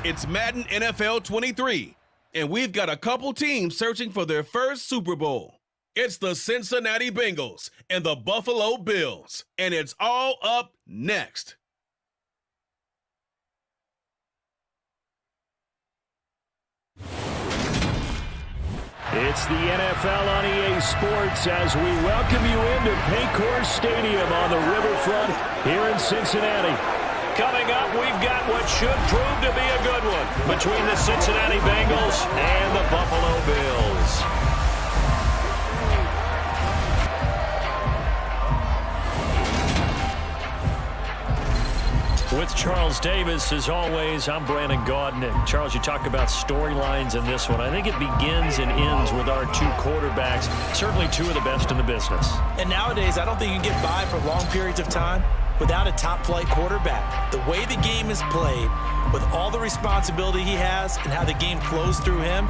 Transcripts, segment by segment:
It's Madden NFL 23, and we've got a couple teams searching for their first Super Bowl. It's the Cincinnati Bengals and the Buffalo Bills, and it's all up next. It's the NFL on EA Sports as we welcome you into Paycor Stadium on the riverfront here in Cincinnati. Coming up, we've got what should prove to be a good one between the Cincinnati Bengals and the Buffalo Bills. With Charles Davis, as always, I'm Brandon Gaudin. And Charles, you talk about storylines in this one. I think it begins and ends with our two quarterbacks, certainly two of the best in the business. And nowadays, I don't think you can get by for long periods of time without a top-flight quarterback. The way the game is played, with all the responsibility he has and how the game flows through him,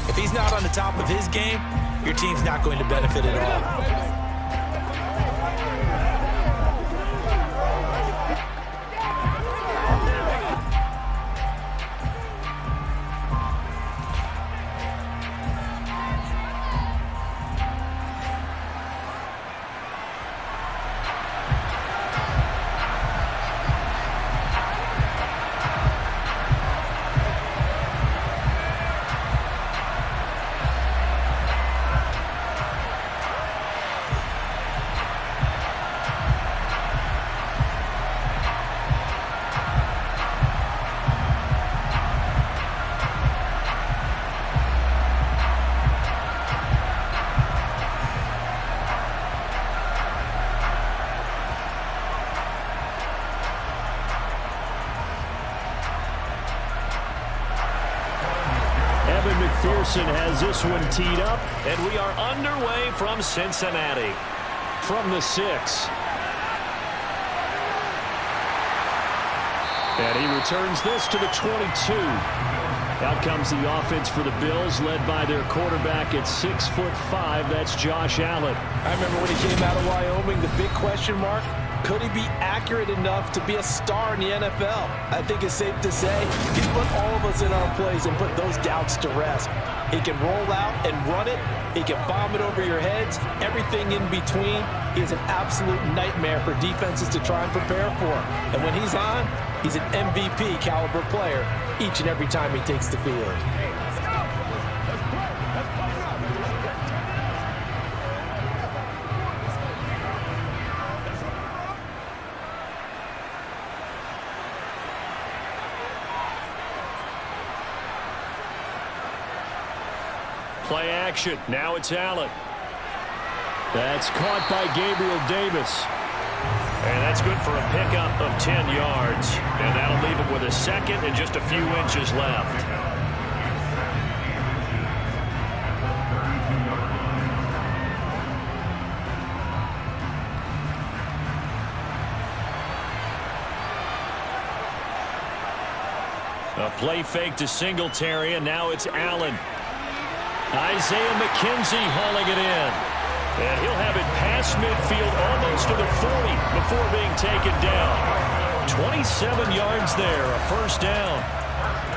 if he's not on the top of his game, your team's not going to benefit at all. McPherson has this one teed up, and we are underway from Cincinnati. From the 6. And he returns this to the 22. Out comes the offense for the Bills, led by their quarterback at 6'5". That's Josh Allen. I remember when he came out of Wyoming, the big question mark, could he be accurate enough to be a star in the NFL? I think it's safe to say he's put all of us in our place and put those doubts to rest. He can roll out and run it. He can bomb it over your heads. Everything in between. He is an absolute nightmare for defenses to try and prepare for. And when he's on, he's an MVP caliber player each and every time he takes the field. Play action. Now it's Allen. That's caught by Gabriel Davis. And that's good for a pickup of 10 yards. And that'll leave him with a second and just a few inches left. A play fake to Singletary, and now it's Allen. Isaiah McKenzie hauling it in. And he'll have it past midfield almost to the 40 before being taken down. 27 yards there, a first down.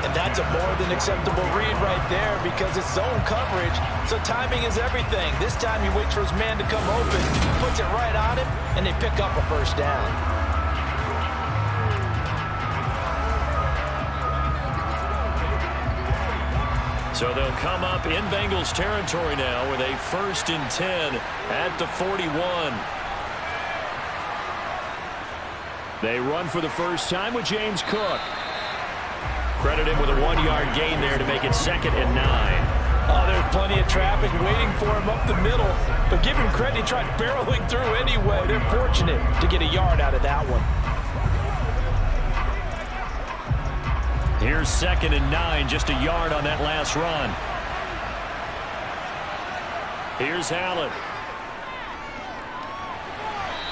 And that's a more than acceptable read right there because it's zone coverage, so timing is everything. This time he waits for his man to come open, puts it right on him, and they pick up a first down. So they'll come up in Bengals territory now with a 1st and 10 at the 41. They run for the first time with James Cook. Credit him with a 1-yard gain there to make it 2nd and 9. Oh, there's plenty of traffic waiting for him up the middle. But give him credit, he tried barreling through anyway. They're fortunate to get a yard out of that one. Here's 2nd and 9, just a yard on that last run. Here's Allen.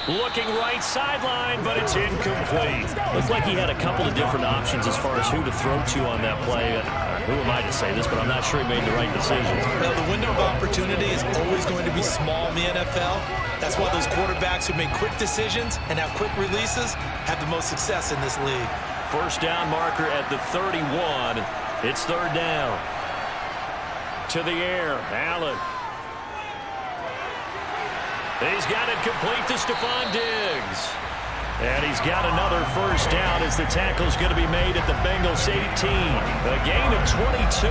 Looking right sideline, but it's incomplete. Looks like he had a couple of different options as far as who to throw to on that play. Who am I to say this, but I'm not sure he made the right decision. Well, the window of opportunity is always going to be small in the NFL. That's why those quarterbacks who make quick decisions and have quick releases have the most success in this league. first down marker at the 31. It's third down. To the air, Allen. He's got it complete to Stephon Diggs. And he's got another first down as the tackle's going to be made at the Bengals 18. A gain of 22.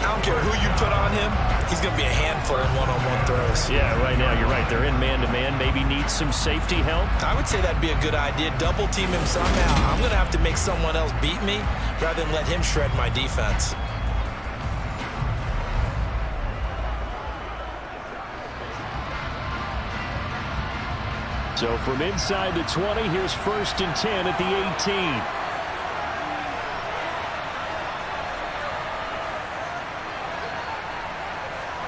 I don't care who you put on him. He's going to be a handful in one-on-one throws. Yeah, right now you're right. They're in man-to-man. Maybe needs some safety help. I would say that'd be a good idea. Double team him somehow. I'm going to have to make someone else beat me rather than let him shred my defense. So from inside the 20, here's 1st and 10 at the 18.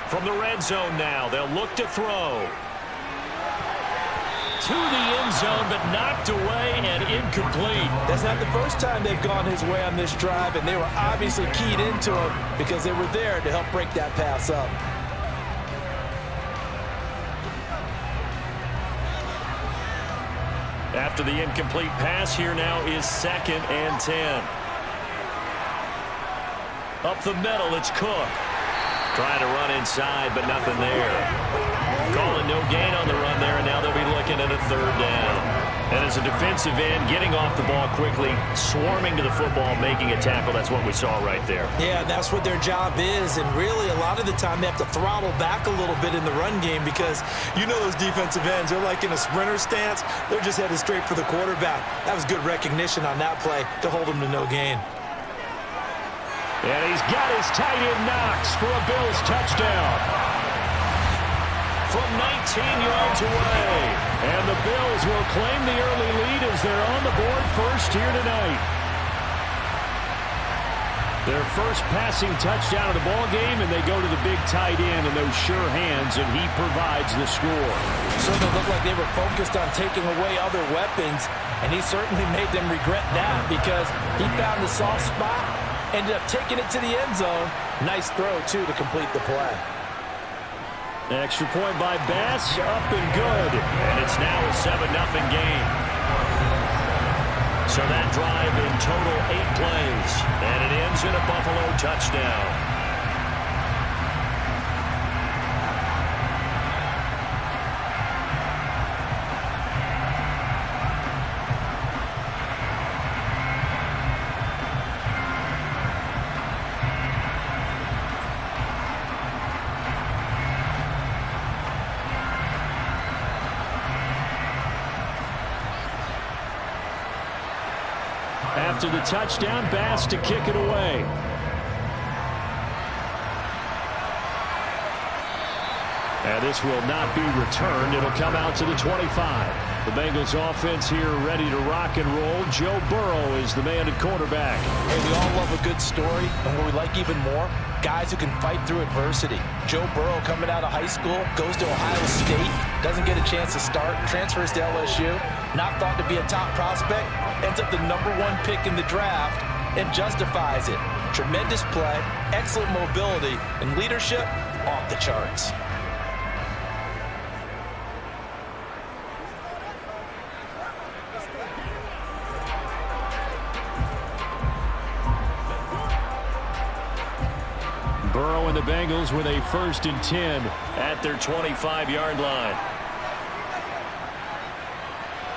From the red zone now, they'll look to throw. To the end zone, but knocked away and incomplete. That's not the first time they've gone his way on this drive, and they were obviously keyed into him because they were there to help break that pass up. After the incomplete pass, here now is 2nd and 10. Up the middle, it's Cook. Trying to run inside, but nothing there. Calling no gain on the run there, and now they'll be looking at a third down. And as a defensive end, getting off the ball quickly, swarming to the football, making a tackle, that's what we saw right there. Yeah, that's what their job is, and really a lot of the time they have to throttle back a little bit in the run game because you know those defensive ends, they're like in a sprinter stance. They're just headed straight for the quarterback. That was good recognition on that play to hold him to no gain. And he's got his tight end Knox for a Bills touchdown. From 19 yards away. And the Bills will claim the early lead as they're on the board first here tonight. Their first passing touchdown of the ball game, and they go to the big tight end in those sure hands, and he provides the score. Certainly looked like they were focused on taking away other weapons, and he certainly made them regret that because he found the soft spot, ended up taking it to the end zone. Nice throw, too, to complete the play. Extra point by Bass, up and good. And it's now a 7-0 game. So that drive in total 8 plays. And it ends in a Buffalo touchdown. After the touchdown, Bass to kick it away. And this will not be returned. It'll come out to the 25. The Bengals offense here ready to rock and roll. Joe Burrow is the man at quarterback. Hey, we all love a good story, and what we like even more, guys who can fight through adversity. Joe Burrow coming out of high school, goes to Ohio State, doesn't get a chance to start, transfers to LSU, not thought to be a top prospect, ends up the #1 pick in the draft, and justifies it. Tremendous play, excellent mobility, and leadership off the charts. Burrow and the Bengals with a 1st and 10 at their 25-yard line.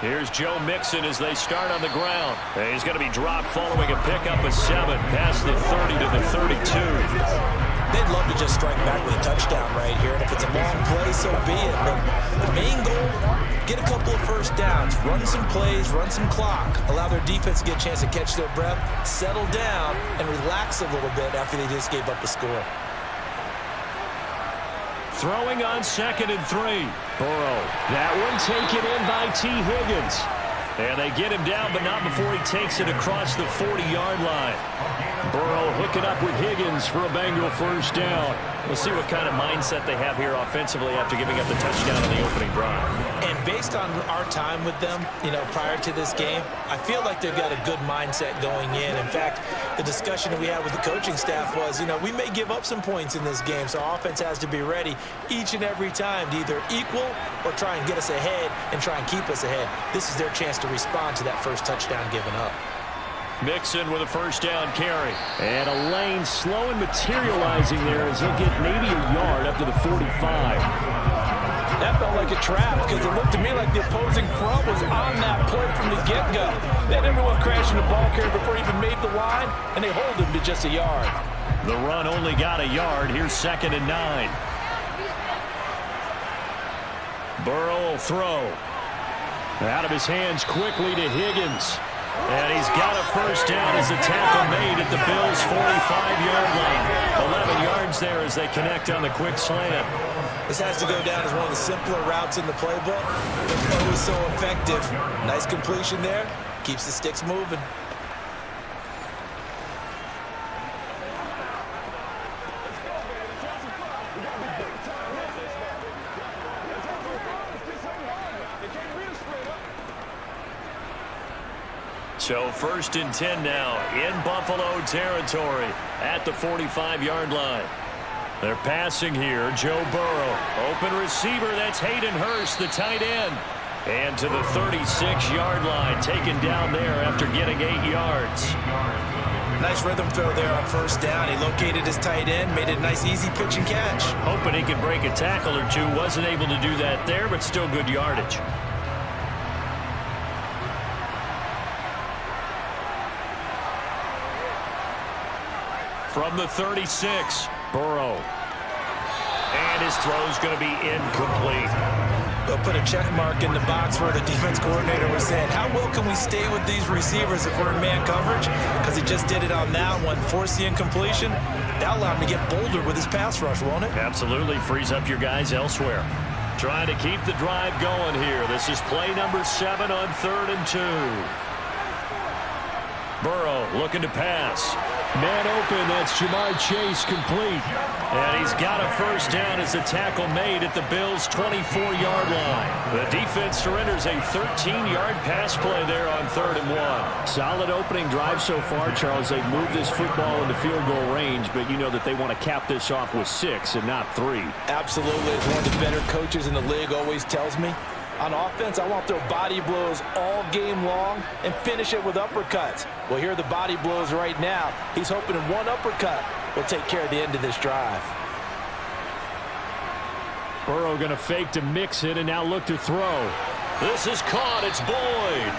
Here's Joe Mixon as they start on the ground. And he's going to be dropped following a pickup of 7 past the 30 to the 32. They'd love to just strike back with a touchdown right here, and if it's a long play, so be it. But the main goal, get a couple of first downs, run some plays, run some clock, allow their defense to get a chance to catch their breath, settle down, and relax a little bit after they just gave up the score. Throwing on 2nd and 3. Burrow. That one taken in by T. Higgins. And they get him down, but not before he takes it across the 40-yard line. Burrow hooking up with Higgins for a Bengal first down. We'll see what kind of mindset they have here offensively after giving up the touchdown on the opening drive. And based on our time with them, prior to this game, I feel like they've got a good mindset going in. In fact, the discussion that we had with the coaching staff was, we may give up some points in this game, so offense has to be ready each and every time to either equal or try and get us ahead and try and keep us ahead. This is their chance to respond to that first touchdown given up. Mixon with a first down carry. And a lane slow and materializing there as he'll get maybe a yard up to the 45. That felt like a trap because it looked to me like the opposing front was on that play from the get-go. They had everyone crashing the ball carrier before he even made the line, and they hold him to just a yard. The run only got a yard. Here's 2nd and 9. Burrow will throw. Out of his hands quickly to Higgins. And he's got a first down as the tackle made at the Bills' 45-yard line. 11 yards there as they connect on the quick slant. This has to go down as one of the simpler routes in the playbook, but always so effective. Nice completion there. Keeps the sticks moving. So 1st and 10 now in Buffalo territory at the 45-yard line. They're passing here. Joe Burrow. Open receiver. That's Hayden Hurst, the tight end. And to the 36-yard line. Taken down there after getting 8 yards. Nice rhythm throw there on first down. He located his tight end. Made it a nice easy pitch and catch. Hoping he could break a tackle or two. Wasn't able to do that there, but still good yardage. From the 36, Burrow. And his throw's going to be incomplete. They'll put a check mark in the box where the defense coordinator was saying, how well can we stay with these receivers if we're in man coverage? Because he just did it on that one, forced the incompletion. That'll allow him to get bolder with his pass rush, won't it? Absolutely. Frees up your guys elsewhere. Trying to keep the drive going here. This is play number 7 on 3rd and 2. Burrow looking to pass. Man open, that's Jamar Chase complete. And he's got a first down as the tackle made at the Bills' 24-yard line. The defense surrenders a 13-yard pass play there on 3rd and 1. Solid opening drive so far, Charles. They've moved this football into field goal range, but you know that they want to cap this off with 6 and not 3. Absolutely. As one of the better coaches in the league always tells me, on offense, I want to throw body blows all game long and finish it with uppercuts. Well, here are the body blows right now. He's hoping in one uppercut will take care of the end of this drive. Burrow going to fake to mix it and now look to throw. This is caught. It's Boyd.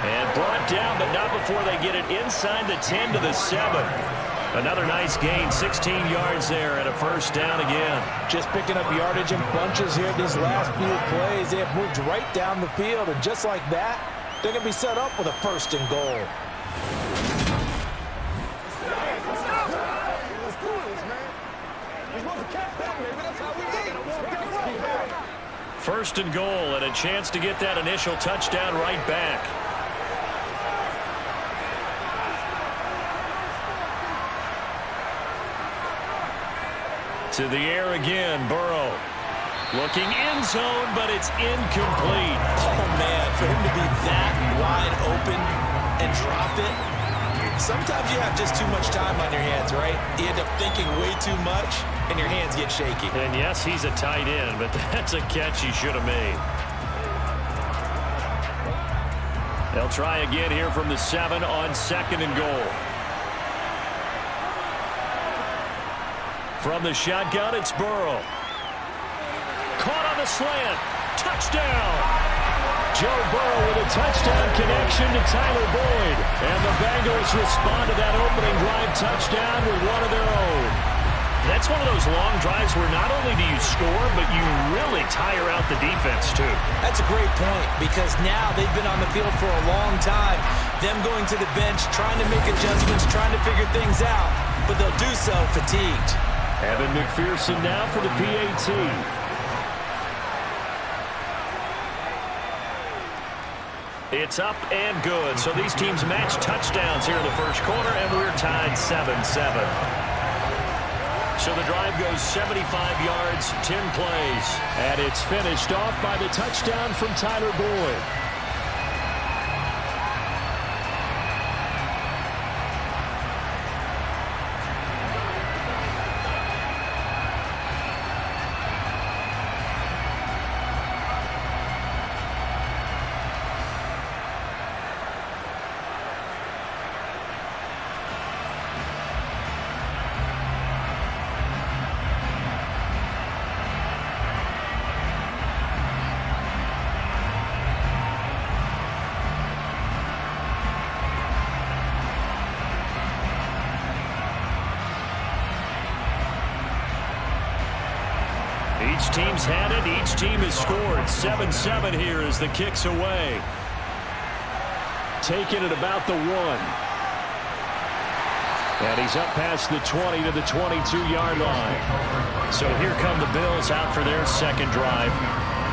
And brought down, but not before they get it inside the 10 to the 7. Another nice gain, 16 yards there and a first down again. Just picking up yardage in bunches here these last few plays. They have moved right down the field, and just like that, they're going to be set up with a 1st and goal. First and goal and a chance to get that initial touchdown right back. To the air again, Burrow. Looking end zone, but it's incomplete. Oh, man, for him to be that wide open and drop it. Sometimes you have just too much time on your hands, right? You end up thinking way too much, and your hands get shaky. And yes, he's a tight end, but that's a catch he should have made. They'll try again here from the 7 on 2nd and goal. From the shotgun, it's Burrow. Caught on the slant. Touchdown. Joe Burrow with a touchdown connection to Tyler Boyd. And the Bengals respond to that opening drive touchdown with one of their own. That's one of those long drives where not only do you score, but you really tire out the defense, too. That's a great point, because now they've been on the field for a long time. Them going to the bench, trying to make adjustments, trying to figure things out, but they'll do so fatigued. Evan McPherson now for the PAT. It's up and good. So these teams match touchdowns here in the first quarter, and we're tied 7-7. So the drive goes 75 yards, 10 plays. And it's finished off by the touchdown from Tyler Boyd. Each team's had it. Each team has scored. 7-7 here as the kick's away. Taking it about the 1. And he's up past the 20 to the 22-yard line. So here come the Bills out for their second drive.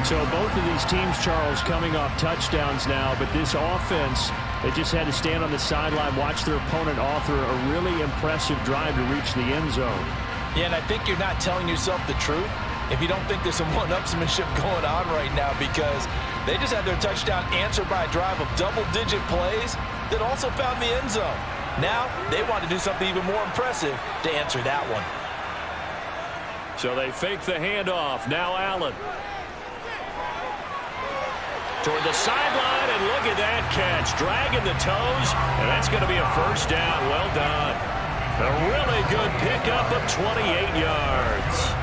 So both of these teams, Charles, coming off touchdowns now, but this offense, they just had to stand on the sideline, watch their opponent author a really impressive drive to reach the end zone. Yeah, and I think you're not telling yourself the truth if you don't think there's some one-upsmanship going on right now, because they just had their touchdown answered by a drive of double-digit plays that also found the end zone. Now they want to do something even more impressive to answer that one. So they fake the handoff. Now Allen. Toward the sideline, and look at that catch. Dragging the toes, and that's going to be a first down. Well done. A really good pickup of 28 yards.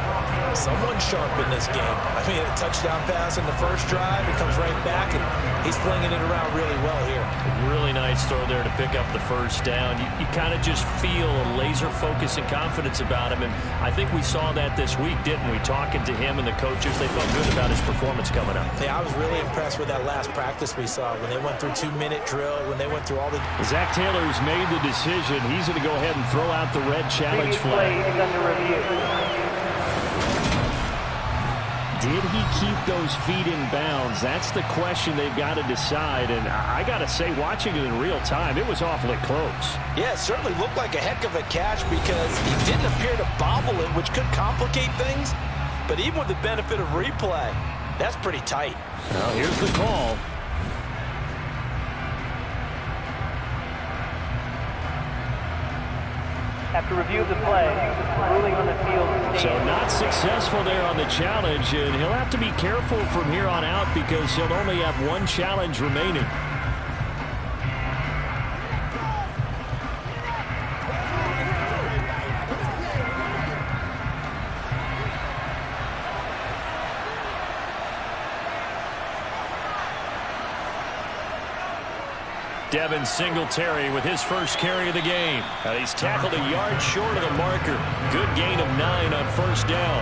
Someone sharp in this game. I mean, a touchdown pass in the first drive. It comes right back, and he's flinging it around really well here. Really nice throw there to pick up the first down. You kind of just feel a laser focus and confidence about him, and I think we saw that this week, didn't we? Talking to him and the coaches, they felt good about his performance coming up. Yeah, I was really impressed with that last practice we saw when they went through 2-minute drill, when they went through all the... Zach Taylor's made the decision. He's going to go ahead and throw out the red challenge flag. Play is under review. Did he keep those feet in bounds? That's the question they've got to decide. And I got to say, watching it in real time, it was awfully close. Yeah, it certainly looked like a heck of a catch because he didn't appear to bobble it, which could complicate things. But even with the benefit of replay, that's pretty tight. Now here's the call. After review of the play, ruling on the field. So not successful there on the challenge, and he'll have to be careful from here on out because he'll only have one challenge remaining. Devin Singletary with his first carry of the game. He's tackled a yard short of the marker. Good gain of 9 on first down.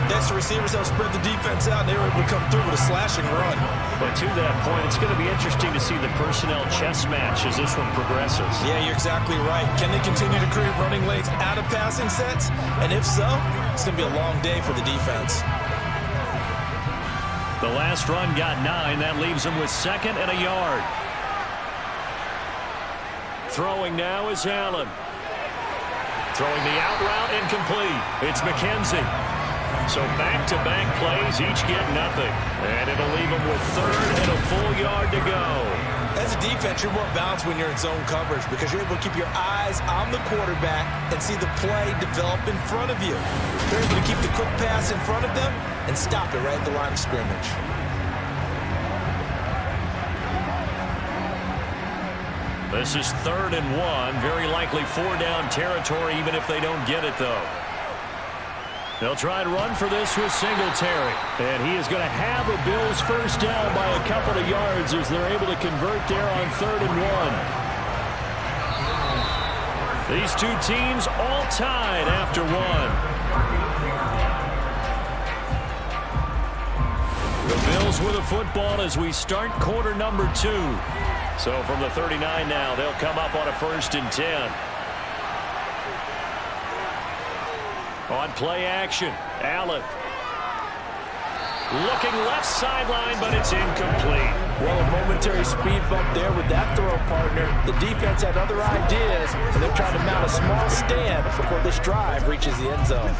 That's the receivers that spread the defense out, and they were able to come through with a slashing run. But to that point, it's going to be interesting to see the personnel chess match as this one progresses. Yeah, you're exactly right. Can they continue to create running lanes out of passing sets? And if so, it's going to be a long day for the defense. The last run got 9. That leaves them with 2nd and a yard. Throwing now is Allen. Throwing the out route incomplete. It's McKenzie. So back-to-back plays, each get nothing. And it'll leave them with 3rd and a full yard to go. As a defense, you're more balanced when you're in zone coverage because you're able to keep your eyes on the quarterback and see the play develop in front of you. You're able to keep the quick pass in front of them and stop it right at the line of scrimmage. This is 3rd and 1. Very likely 4-down territory, even if they don't get it, though. They'll try and run for this with Singletary. And he is going to have a Bills first down by a couple of yards as they're able to convert there on 3rd and 1. These two teams all tied after 1. The Bills with a football as we start quarter number 2. So from the 39 now, they'll come up on a 1st and 10. On play action, Allen. Looking left sideline, but it's incomplete. Well, a momentary speed bump there with that throw partner. The defense had other ideas, and they're trying to mount a small stand before this drive reaches the end zone.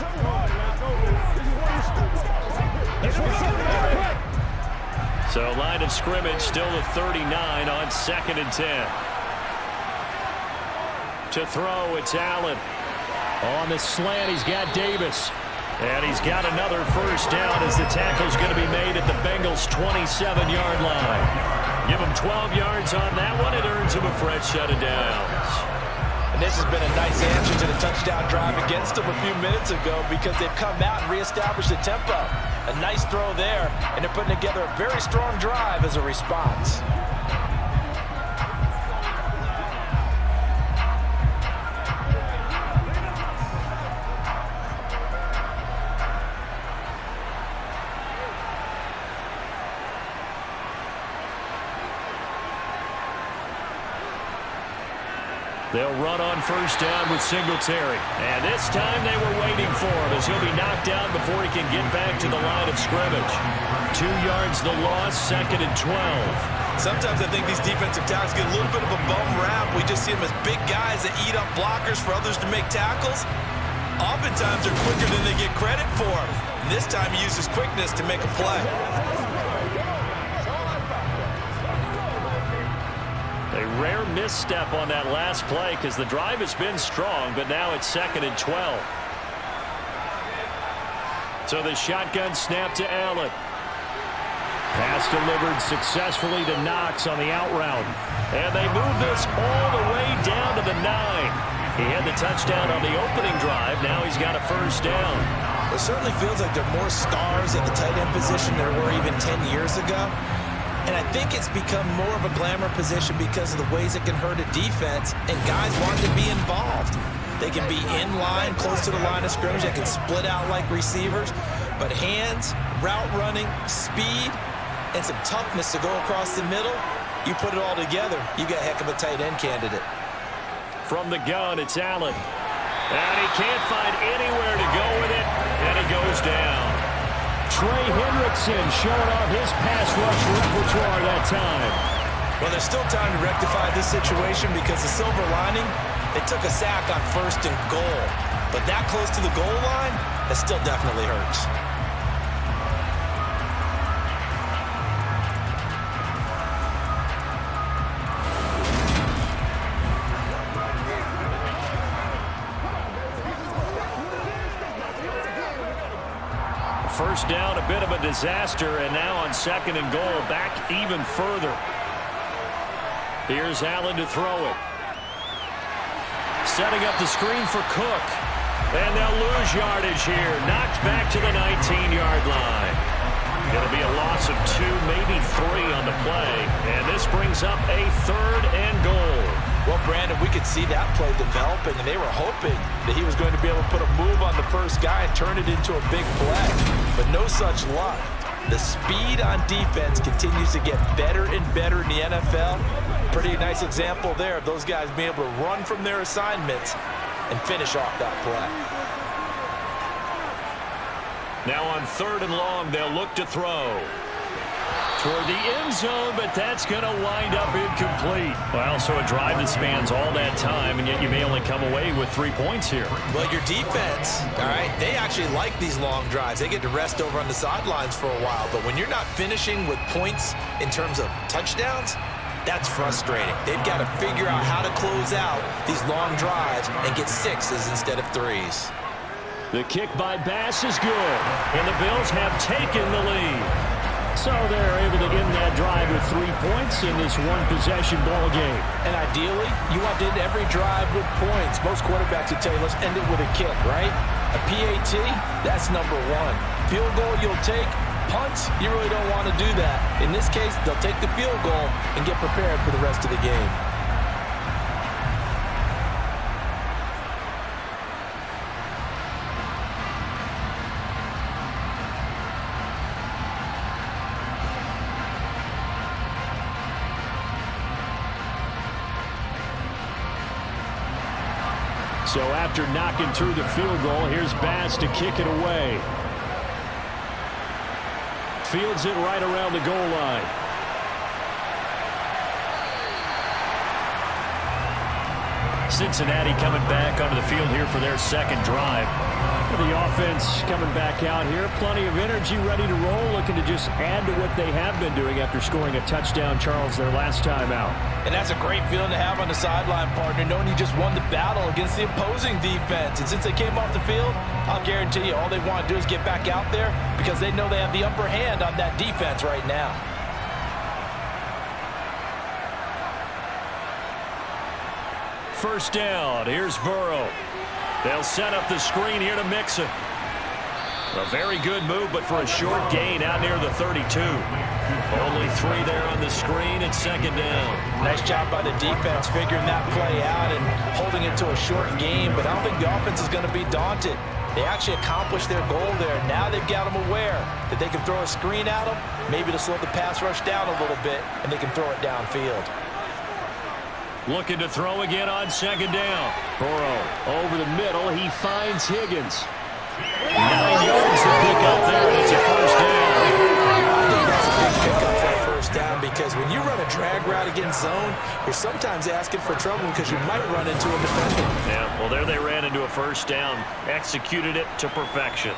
So line of scrimmage still the 39 on 2nd and 10. To throw, it's Allen. On the slant, he's got Davis. And he's got another first down as the tackle's going to be made at the Bengals' 27-yard line. Give him 12 yards on that one. It earns him a fresh set of downs. And this has been a nice answer to the touchdown drive against them a few minutes ago because they've come out and reestablished the tempo. A nice throw there, and they're putting together a very strong drive as a response. They'll run on first down with Singletary. And this time they were waiting for him as he'll be knocked down before he can get back to the line of scrimmage. 2 yards the loss, 2nd and 12. Sometimes I think these defensive tackles get a little bit of a bum rap. We just see them as big guys that eat up blockers for others to make tackles. Oftentimes they're quicker than they get credit for. And this time he uses quickness to make a play. A rare misstep on that last play because the drive has been strong, but now it's 2nd and 12. So the shotgun snap to Allen. Pass delivered successfully to Knox on the out route. And they move this all the way down to the 9. He had the touchdown on the opening drive. Now he's got a first down. It certainly feels like there are more stars at the tight end position than there were even 10 years ago. And I think it's become more of a glamour position because of the ways it can hurt a defense, and guys want to be involved. They can be in line, close to the line of scrimmage. They can split out like receivers. But hands, route running, speed, and some toughness to go across the middle, you put it all together, you got a heck of a tight end candidate. From the gun, it's Allen. And he can't find anywhere to go with it, and he goes down. Trey Hendrickson showing off his pass rush repertoire that time. Well, there's still time to rectify this situation because the silver lining, they took a sack on 1st and goal. But that close to the goal line, that still definitely hurts. First down, a bit of a disaster, and now on 2nd and goal, back even further. Here's Allen to throw it. Setting up the screen for Cook. And they'll lose yardage here. Knocked back to the 19-yard line. It'll be a loss of 2, maybe 3 on the play. And this brings up a 3rd and goal. Well, Brandon, we could see that play developing, and they were hoping that he was going to be able to put a move on the first guy and turn it into a big play. But no such luck. The speed on defense continues to get better and better in the NFL. Pretty nice example there of those guys being able to run from their assignments and finish off that play. Now on 3rd and long, they'll look to throw. Toward the end zone, but that's going to wind up incomplete. Well, so a drive that spans all that time, and yet you may only come away with 3 points here. Well, your defense, all right, they actually like these long drives. They get to rest over on the sidelines for a while, but when you're not finishing with points in terms of touchdowns, that's frustrating. They've got to figure out how to close out these long drives and get 6s instead of 3s. The kick by Bass is good, and the Bills have taken the lead. So they're able to end that drive with 3 points in this one-possession ball game. And ideally, you want to end every drive with points. Most quarterbacks would tell you, let's end it with a kick, right? A PAT, that's number 1. Field goal you'll take. Punts, you really don't want to do that. In this case, they'll take the field goal and get prepared for the rest of the game. So after knocking through the field goal, here's Bass to kick it away. Fields it right around the goal line. Cincinnati coming back onto the field here for their 2nd drive. The offense coming back out here. Plenty of energy, ready to roll, looking to just add to what they have been doing after scoring a touchdown, Charles, their last time out. And that's a great feeling to have on the sideline, partner, knowing you just won the battle against the opposing defense. And since they came off the field, I'll guarantee you all they want to do is get back out there because they know they have the upper hand on that defense right now. First down, here's Burrow. They'll set up the screen here to Mixon. A very good move, but for a short gain out near the 32. Only 3 there on the screen at 2nd down. Nice job by the defense figuring that play out and holding it to a short game, but I don't think the offense is going to be daunted. They actually accomplished their goal there. Now they've got them aware that they can throw a screen at them, maybe to slow the pass rush down a little bit, and they can throw it downfield. Looking to throw again on second down. Burrow over the middle. He finds Higgins. 9 yards to pick up there, and it's a first down. I think that's a big pickup for a first down because when you run a drag route against zone, you're sometimes asking for trouble because you might run into a defender. Yeah, well, there they ran into a first down. Executed it to perfection.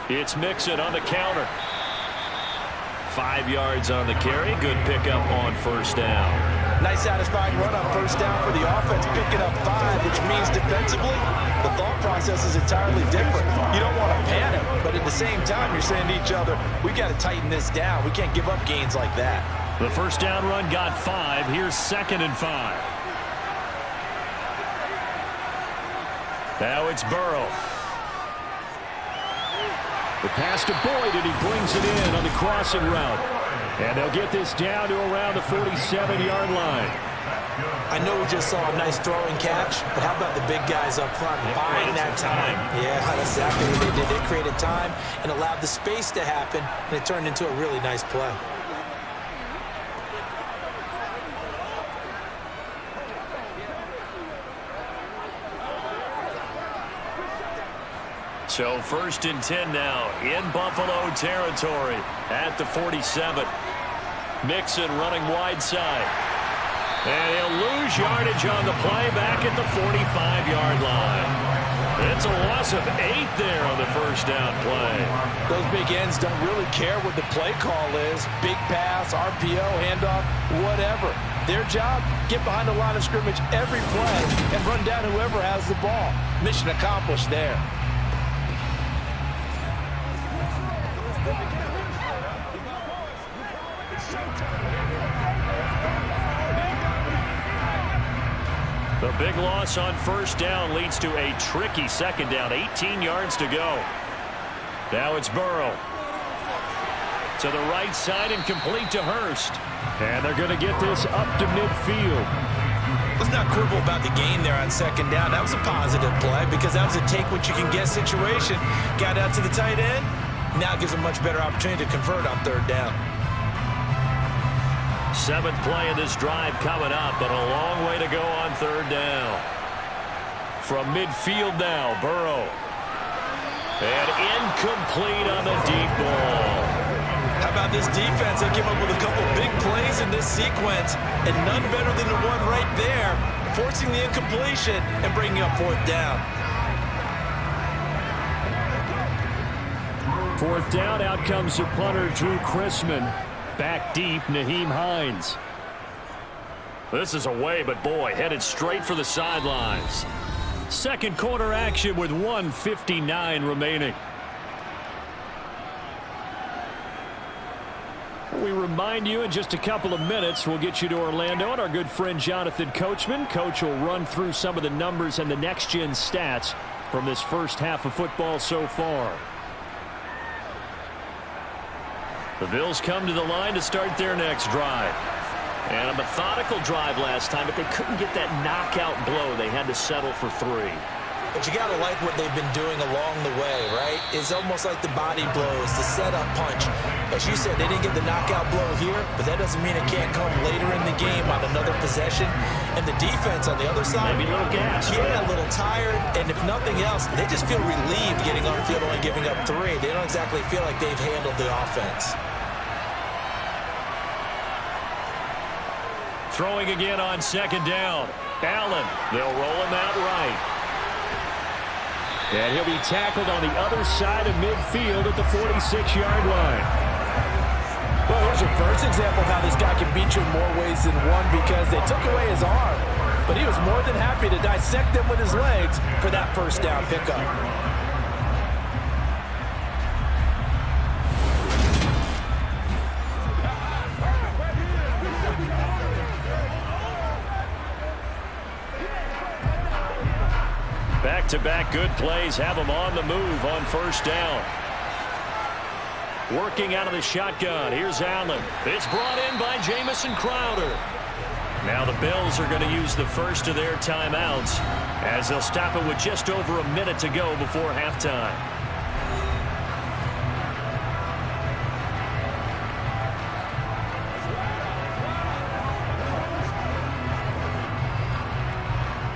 It's Mixon on the counter. 5 yards on the carry. Good pickup on first down. Nice satisfying run on first down for the offense, picking up 5, which means defensively, the thought process is entirely different. You don't want to panic, but at the same time, you're saying to each other, we got to tighten this down. We can't give up gains like that. The first down run got 5. Here's 2nd and 5. Now it's Burrow. The pass to Boyd, and he brings it in on the crossing route. And they'll get this down to around the 47-yard line. I know we just saw a nice throwing catch, but how about the big guys up front buying that time? Yeah, that's exactly what they did. They created time and allowed the space to happen, and it turned into a really nice play. So 1st and 10 now in Buffalo territory at the 47. Mixon running wide side. And he'll lose yardage on the play back at the 45-yard line. It's a loss of 8 there on the first down play. Those big ends don't really care what the play call is. Big pass, RPO, handoff, whatever. Their job, get behind the line of scrimmage every play and run down whoever has the ball. Mission accomplished there. The big loss on first down leads to a tricky second down. 18 yards to go. Now it's Burrow. To the right side and complete to Hurst. And they're going to get this up to midfield. Let's not quibble about the gain there on second down. That was a positive play because that was a take-what-you-can-get situation. Got out to the tight end. Now it gives a much better opportunity to convert on third down. 7th play of this drive coming up, but a long way to go on third down. From midfield now, Burrow. And incomplete on the deep ball. How about this defense? They came up with a couple big plays in this sequence, and none better than the one right there, forcing the incompletion and bringing up 4th down. 4th down, out comes the punter, Drew Chrisman. Back deep, Nyheim Hines. This is away, but boy, headed straight for the sidelines. Second quarter action with 1:59 remaining. We remind you in just a couple of minutes, we'll get you to Orlando and our good friend Jonathan Coachman. Coach will run through some of the numbers and the next-gen stats from this first half of football so far. The Bills come to the line to start their next drive. And a methodical drive last time, but they couldn't get that knockout blow. They had to settle for 3. But you got to like what they've been doing along the way, right? It's almost like the body blows, the setup punch. As you said, they didn't get the knockout blow here, but that doesn't mean it can't come later in the game on another possession. And the defense on the other side, maybe a little gas. Yeah, a little tired. And if nothing else, they just feel relieved getting on field only giving up 3. They don't exactly feel like they've handled the offense. Throwing again on second down. Allen, they'll roll him out right. And he'll be tackled on the other side of midfield at the 46-yard line. Well, here's your first example of how this guy can beat you in more ways than one because they took away his arm, but he was more than happy to dissect them with his legs for that first down pickup. Back-to-back good plays have them on the move on first down. Working out of the shotgun. Here's Allen. It's brought in by Jamison Crowder. Now the Bills are going to use the first of their timeouts as they'll stop it with just over a minute to go before halftime.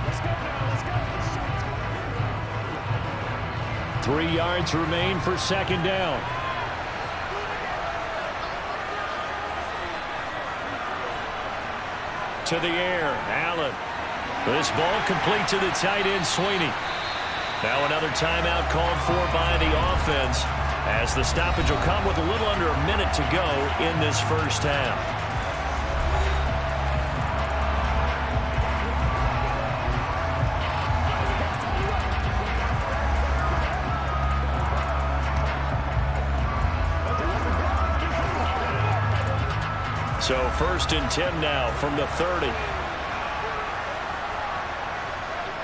Let's go. 3 yards remain for second down. To the air, Allen. This ball complete to the tight end, Sweeney. Now another timeout called for by the offense as the stoppage will come with a little under a minute to go in this first half. So 1st and 10 now from the 30.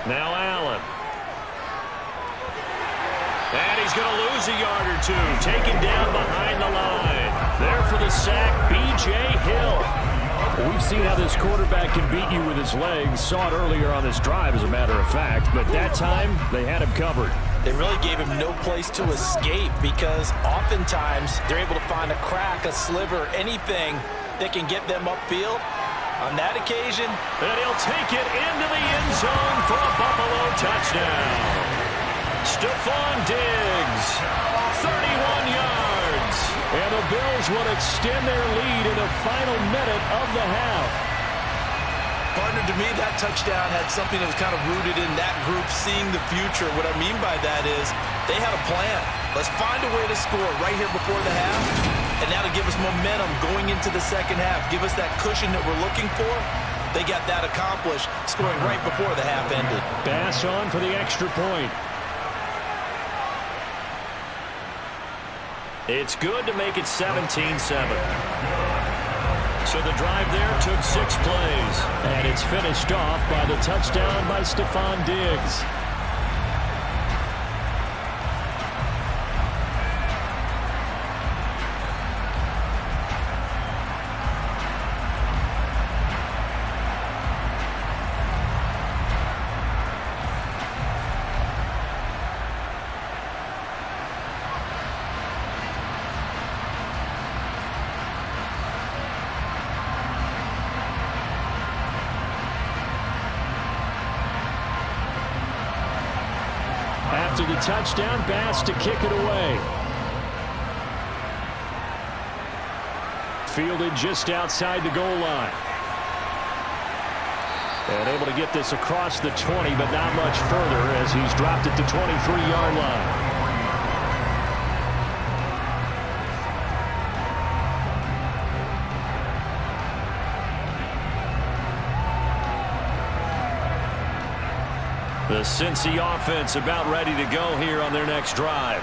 Now Allen. And he's going to lose a yard or two. Taken down behind the line. There for the sack, B.J. Hill. Well, we've seen how this quarterback can beat you with his legs. Saw it earlier on this drive, as a matter of fact. But that time, they had him covered. They really gave him no place to escape because oftentimes they're able to find a crack, a sliver, anything that can get them upfield. On that occasion, and he'll take it into the end zone for a Buffalo touchdown. Stephon Diggs, 31 yards. And the Bills will extend their lead in the final minute of the half. Partner, to me, that touchdown had something that was kind of rooted in that group seeing the future. What I mean by that is they had a plan. Let's find a way to score right here before the half. And now to give us momentum going into the second half, give us that cushion that we're looking for. They got that accomplished, scoring right before the half ended. Bass on for the extra point. It's good to make it 17-7. So the drive there took 6 plays. And it's finished off by the touchdown by Stephon Diggs. After the touchdown, Bass to kick it away. Fielded just outside the goal line. And able to get this across the 20, but not much further as he's dropped it to 23-yard line. The Cincy offense about ready to go here on their next drive.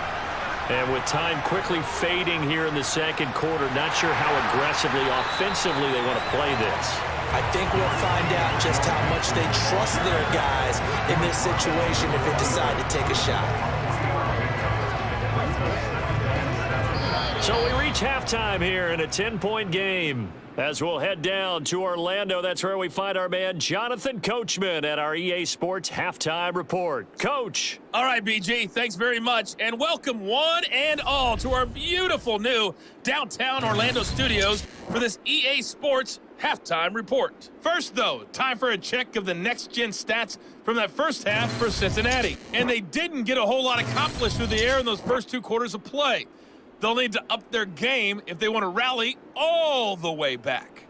And with time quickly fading here in the second quarter, not sure how aggressively, offensively they want to play this. I think we'll find out just how much they trust their guys in this situation if they decide to take a shot. So we reach halftime here in a 10-point game. As we'll head down to Orlando, that's where we find our man Jonathan Coachman at our EA Sports Halftime Report. Coach. All right, BG, thanks very much. And welcome one and all to our beautiful new downtown Orlando studios for this EA Sports Halftime Report. First, though, time for a check of the next-gen stats from that first half for Cincinnati. And they didn't get a whole lot accomplished through the air in those first 2 quarters of play. They'll need to up their game if they want to rally all the way back.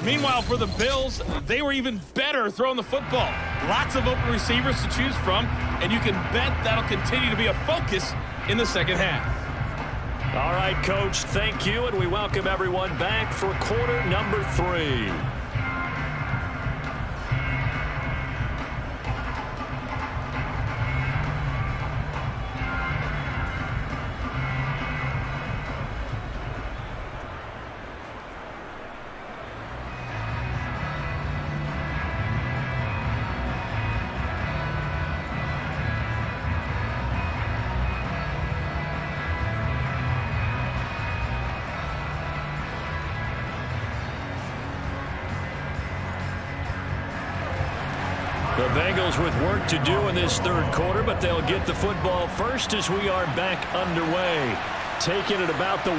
Meanwhile, for the Bills, they were even better throwing the football. Lots of open receivers to choose from, and you can bet that'll continue to be a focus in the second half. All right, Coach, thank you, and we welcome everyone back for quarter number 3. The Bengals with work to do in this third quarter, but they'll get the football first as we are back underway. Taking it about the 1.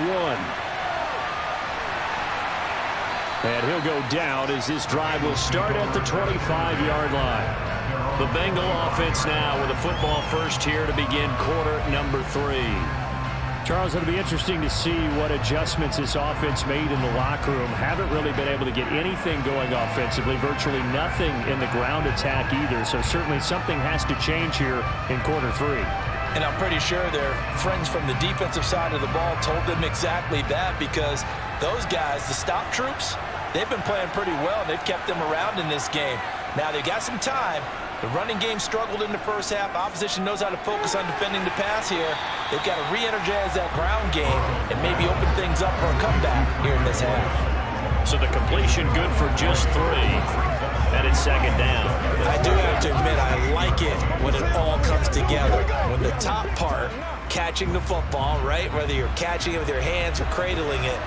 And he'll go down as this drive will start at the 25-yard line. The Bengal offense now with a football first here to begin quarter number 3. Charles, it'll be interesting to see what adjustments this offense made in the locker room. Haven't really been able to get anything going offensively, virtually nothing in the ground attack either. So certainly something has to change here in quarter 3. And I'm pretty sure their friends from the defensive side of the ball told them exactly that, because those guys, the stop troops, they've been playing pretty well. They've kept them around in this game. Now they've got some time. The running game struggled in the first half. Opposition knows how to focus on defending the pass here. They've got to re-energize that ground game and maybe open things up for a comeback here in this half. So the completion good for just 3. And it's second down. I do have to admit, I like it when it all comes together. When the top part, catching the football, right, whether you're catching it with your hands or cradling it,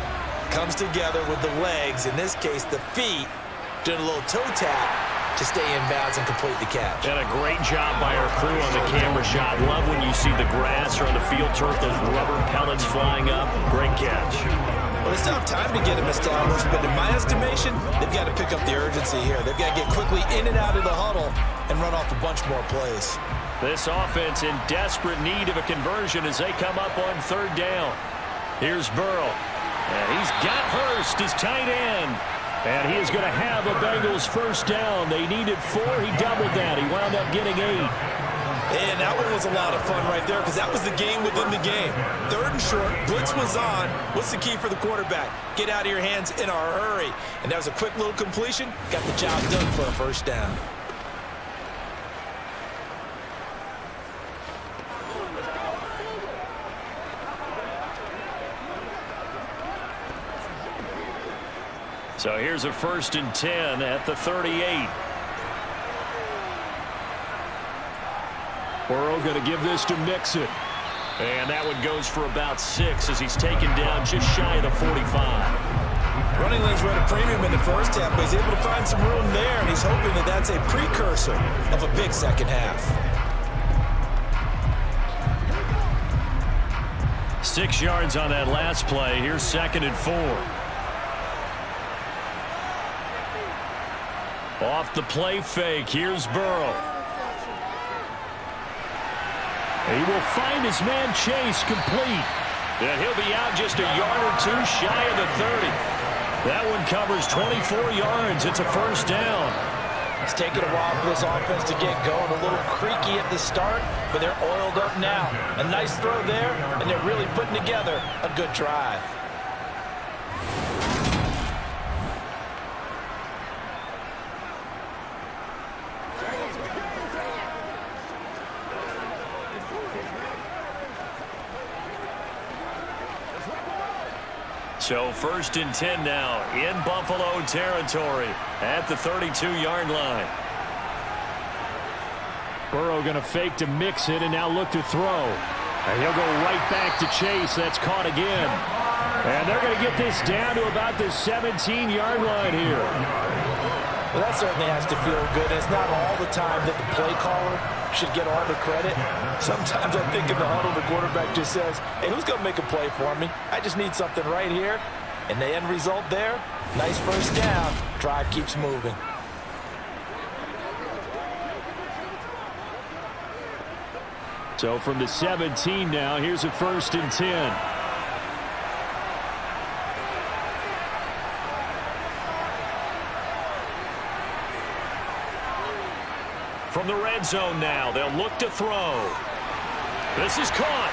comes together with the legs, in this case the feet, doing a little toe tap to stay in bounds and complete the catch. And a great job by our crew on the camera shot. Love when you see the grass or on the field turf, those rubber pellets flying up. Great catch. Well, they still have time to get him established, but in my estimation, they've got to pick up the urgency here. They've got to get quickly in and out of the huddle and run off a bunch more plays. This offense in desperate need of a conversion as they come up on third down. Here's Burrow. And he's got Hurst, his tight end. And he is going to have a Bengals first down. They needed 4. He doubled that. He wound up getting 8. And that one was a lot of fun right there, because that was the game within the game. Third and short, blitz was on. What's the key for the quarterback? Get out of your hands in a hurry. And that was a quick little completion. Got the job done for a first down. So here's a 1st and 10 at the 38. Burrow going to give this to Mixon. And that one goes for about 6 as he's taken down just shy of the 45. Running lanes were at a premium in the first half, but he's able to find some room there, and he's hoping that that's a precursor of a big second half. 6 yards on that last play. Here's 2nd and 4. Off the play fake, here's Burrow. He will find his man Chase complete. And he'll be out just a yard or 2 shy of the 30. That one covers 24 yards. It's a first down. It's taken a while for this offense to get going. A little creaky at the start, but they're oiled up now. A nice throw there, and they're really putting together a good drive. So 1st and 10 now in Buffalo territory at the 32-yard line. Burrow going to fake to Mixon and now look to throw. And he'll go right back to Chase. That's caught again. And they're going to get this down to about the 17-yard line here. Well, that certainly has to feel good. It's not all the time that the play caller should get all the credit. Sometimes I think in the huddle, the quarterback just says, hey, who's going to make a play for me? I just need something right here. And the end result there, nice first down. Drive keeps moving. So from the 17 now, here's a 1st and 10. From the red zone now, they'll look to throw. This is caught,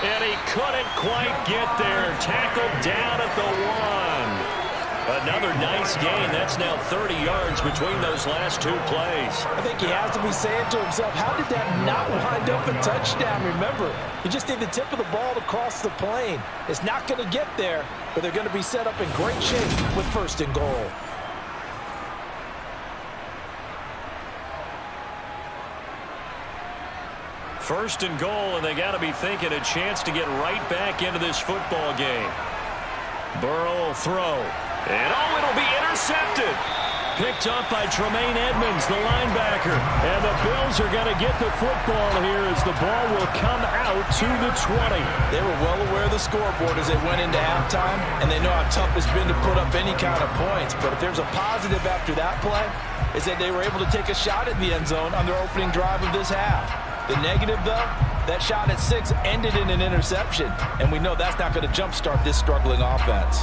and he couldn't quite get there. Tackled down at the 1. Another nice gain. That's now 30 yards between those last 2 plays. I think he has to be saying to himself, how did that not wind up a touchdown? Remember, you just need the tip of the ball to cross the plane. It's not going to get there, but they're going to be set up in great shape with 1st and goal. First and goal, and they got to be thinking a chance to get right back into this football game. Burrow will throw. And it'll be intercepted. picked up by Tremaine Edmonds, the linebacker. And the Bills are going to get the football here as the ball will come out to the 20. They were well aware of the scoreboard as they went into halftime, and they know how tough it's been to put up any kind of points. But if there's a positive after that play, is that they were able to take a shot at the end zone on their opening drive of this half. The negative, though, that shot at 6 ended in an interception, and we know that's not going to jumpstart this struggling offense.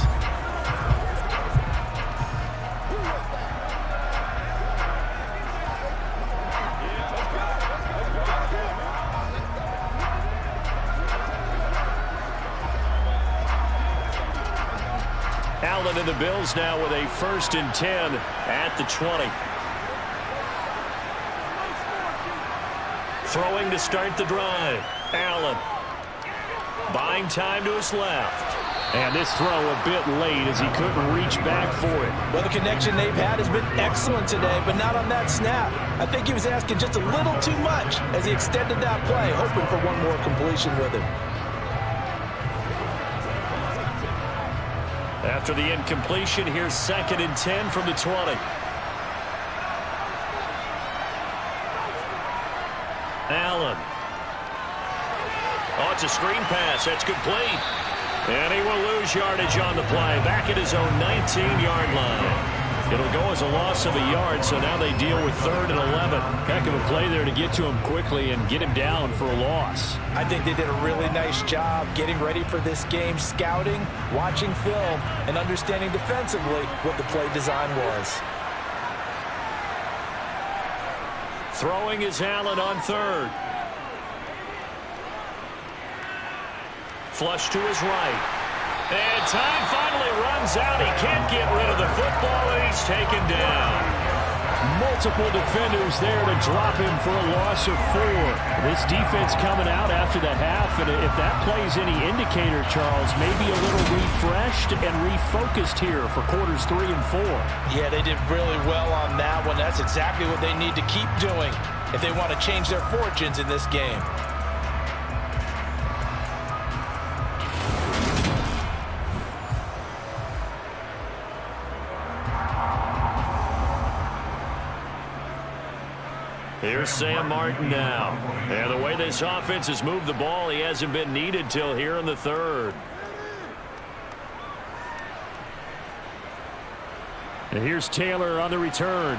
Allen and the Bills now with a 1st and 10 at the 20. Throwing to start the drive. Allen. Buying time to his left. And this throw a bit late as he couldn't reach back for it. Well, the connection they've had has been excellent today, but not on that snap. I think he was asking just a little too much as he extended that play, hoping for one more completion with him. After the incompletion, here's 2nd and 10 from the 20. Allen. Oh, it's a screen pass. That's complete. And he will lose yardage on the play. Back at his own 19-yard line. It'll go as a loss of a yard, so now they deal with 3rd and 11. Heck of a play there to get to him quickly and get him down for a loss. I think they did a really nice job getting ready for this game, scouting, watching film, and understanding defensively what the play design was. Throwing is Allen on 3rd. Flush to his right. And time finally runs out. He can't get rid of the football, and he's taken down. Multiple defenders there to drop him for a loss of 4. This defense coming out after the half, and if that plays any indicator, Charles, maybe a little refreshed and refocused here for quarters 3 and 4. Yeah, they did really well on that one. That's exactly what they need to keep doing if they want to change their fortunes in this game. Here's Sam Martin now. And the way this offense has moved the ball, he hasn't been needed till here in the 3rd. And here's Taylor on the return.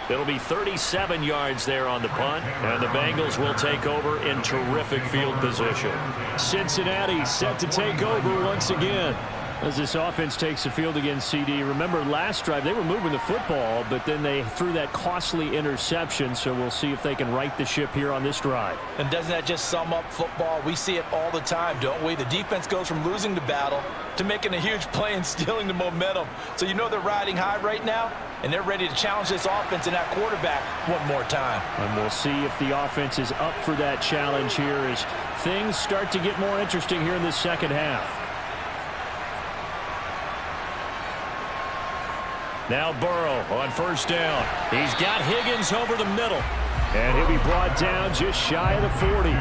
It'll be 37 yards there on the punt, and the Bengals will take over in terrific field position. Cincinnati set to take over once again. As this offense takes the field against CD. Remember last drive they were moving the football, but then they threw that costly interception, so we'll see if they can right the ship here on this drive. And doesn't that just sum up football? We see it all the time, don't we? The defense goes from losing the battle to making a huge play and stealing the momentum. So you know they're riding high right now, and they're ready to challenge this offense and that quarterback one more time. And we'll see if the offense is up for that challenge here as things start to get more interesting here in this second half. Now Burrow on 1st down. He's got Higgins over the middle. And he'll be brought down just shy of the 40.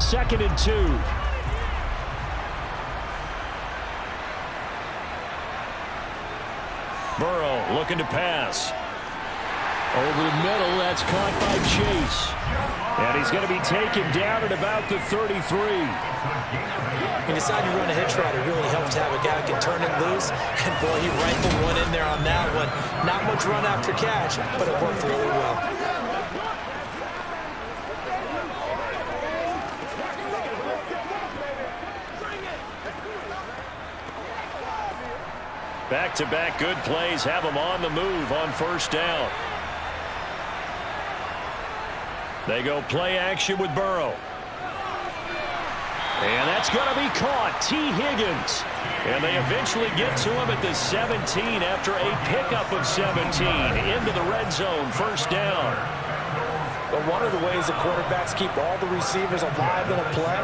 Second and 2. Burrow looking to pass. Over the middle, that's caught by Chase. And he's going to be taken down at about the 33. He decided to run a hitch route. It really helps to have a guy who can turn it loose. And boy, he rifled one in there on that one. Not much run after catch, but it worked really well. Back-to-back good plays have him on the move on 1st down. They go play action with Burrow. And that's going to be caught. T. Higgins. And they eventually get to him at the 17 after a pickup of 17 into the red zone. 1st down. But one of the ways the quarterbacks keep all the receivers alive in a play,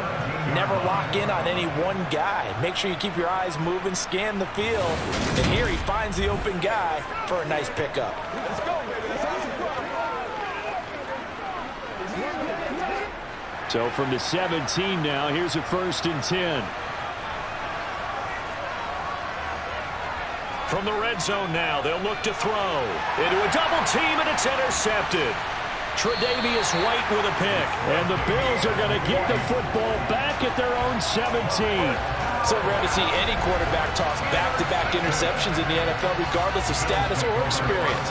never lock in on any one guy. Make sure you keep your eyes moving, scan the field. And here he finds the open guy for a nice pickup. Let's go, baby. So from the 17 now, here's a 1st and 10. From the red zone now, they'll look to throw. Into a double team, and it's intercepted. Tre'Davious White with a pick. And the Bills are going to get the football back at their own 17. So rare to see any quarterback toss back-to-back interceptions in the NFL, regardless of status or experience.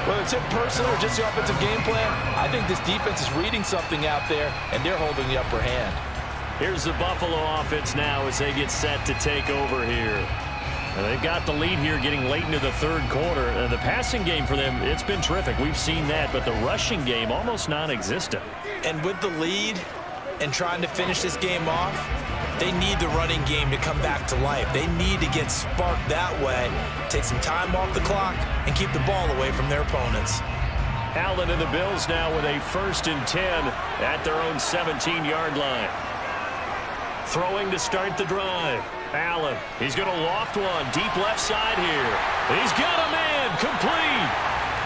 Whether it's him personal or just the offensive game plan, I think this defense is reading something out there, and they're holding the upper hand. Here's the Buffalo offense now as they get set to take over here. And they've got the lead here getting late into the 3rd quarter. The passing game for them, it's been terrific. We've seen that, but the rushing game almost non-existent. And with the lead and trying to finish this game off, they need the running game to come back to life. They need to get sparked that way, take some time off the clock, and keep the ball away from their opponents. Allen and the Bills now with a 1st and 10 at their own 17-yard line. Throwing to start the drive. Allen, he's going to loft one deep left side here. He's got a man, complete.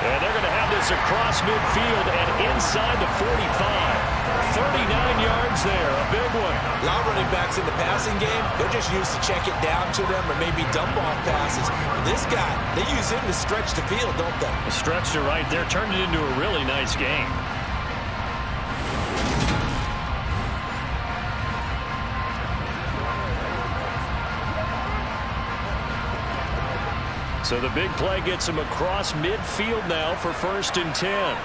And they're going to have this across midfield and inside the 45. 39 yards there, a big one. A lot of running backs in the passing game, they're just used to check it down to them or maybe dump off passes. But this guy, they use him to stretch the field, don't they? Stretched it right there, turned it into a really nice game. So the big play gets him across midfield now for 1st and 10.